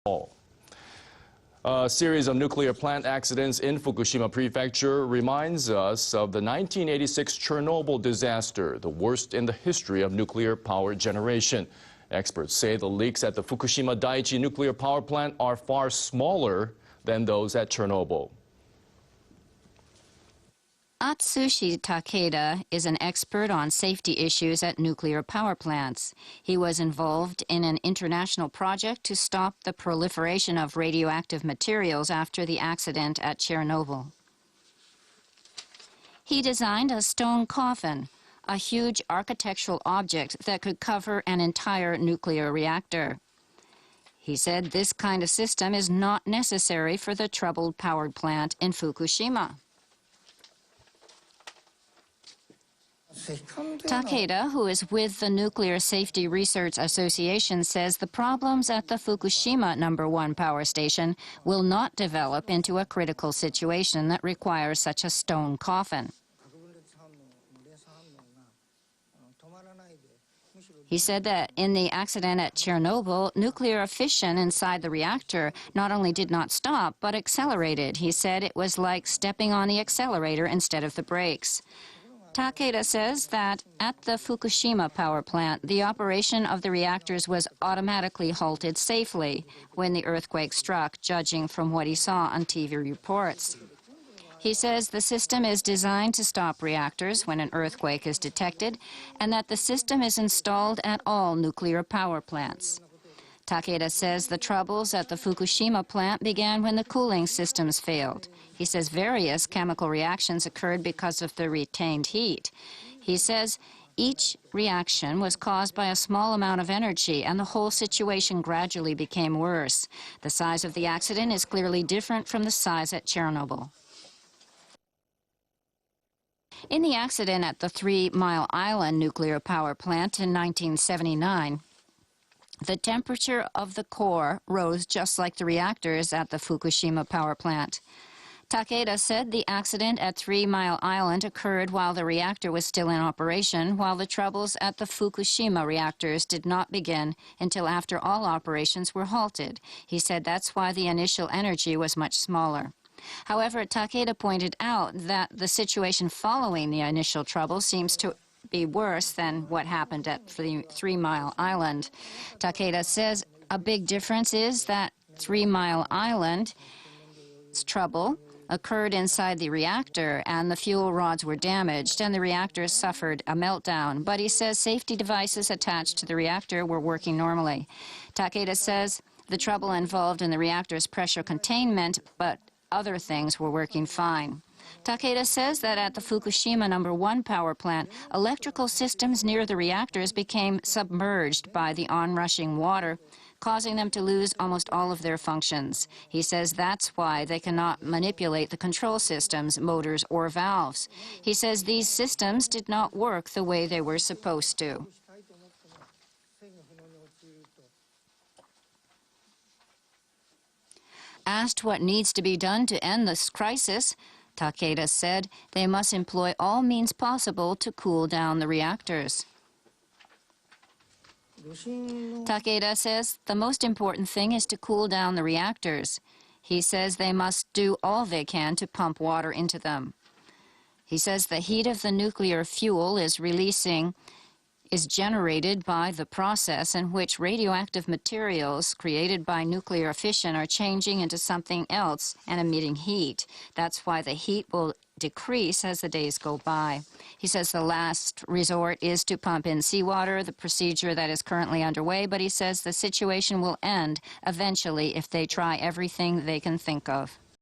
A series of nuclear plant accidents in Fukushima Prefecture reminds us of the 1986 Chernobyl disaster, the worst in the history of nuclear power generation. Experts say the leaks at the Fukushima Daiichi nuclear power plant are far smaller than those at Chernobyl. Atsushi Takeda is an expert on safety issues at nuclear power plants. He was involved in an international project to stop the proliferation of radioactive materials after the accident at Chernobyl. He designed a stone coffin, a huge architectural object that could cover an entire nuclear reactor. He said this kind of system is not necessary for the troubled power plant in Fukushima. Takeda, who is with the Nuclear Safety Research Association, says the problems at the Fukushima No. 1 power station will not develop into a critical situation that requires such a stone coffin. He said that in the accident at Chernobyl, nuclear fission inside the reactor not only did not stop, but accelerated. He said it was like stepping on the accelerator instead of the brakes. Takeda says that at the Fukushima power plant, the operation of the reactors was automatically halted safely when the earthquake struck, judging from what he saw on TV reports. He says the system is designed to stop reactors when an earthquake is detected, and that the system is installed at all nuclear power plants. Takeda says the troubles at the Fukushima plant began when the cooling systems failed. He says various chemical reactions occurred because of the retained heat. He says each reaction was caused by a small amount of energy, and the whole situation gradually became worse. The size of the accident is clearly different from the size at Chernobyl. In the accident at the 3 Mile Island nuclear power plant in 1979, the temperature of the core rose just like the reactors at the Fukushima power plant. Takeda said the accident at 3 Mile Island occurred while the reactor was still in operation, while the troubles at the Fukushima reactors did not begin until after all operations were halted. He said that's why the initial energy was much smaller. However, Takeda pointed out that the situation following the initial trouble seems to be worse than what happened at 3 Mile Island. Takeda says a big difference is that 3 Mile Island's trouble occurred inside the reactor, and the fuel rods were damaged, and the reactor suffered a meltdown. But he says safety devices attached to the reactor were working normally. Takeda says the trouble involved in the reactor's pressure containment, but other things were working fine. Takeda says that at the Fukushima No. 1 power plant, electrical systems near the reactors became submerged by the onrushing water, causing them to lose almost all of their functions. He says that's why they cannot manipulate the control systems, motors, or valves. He says these systems did not work the way they were supposed to. Asked what needs to be done to end this crisis, Takeda said they must employ all means possible to cool down the reactors. Takeda says the most important thing is to cool down the reactors. He says they must do all they can to pump water into them. He says the heat of the nuclear fuel is generated by the process in which radioactive materials created by nuclear fission are changing into something else and emitting heat. That's why the heat will decrease as the days go by. He says the last resort is to pump in seawater, the procedure that is currently underway, but he says the situation will end eventually if they try everything they can think of.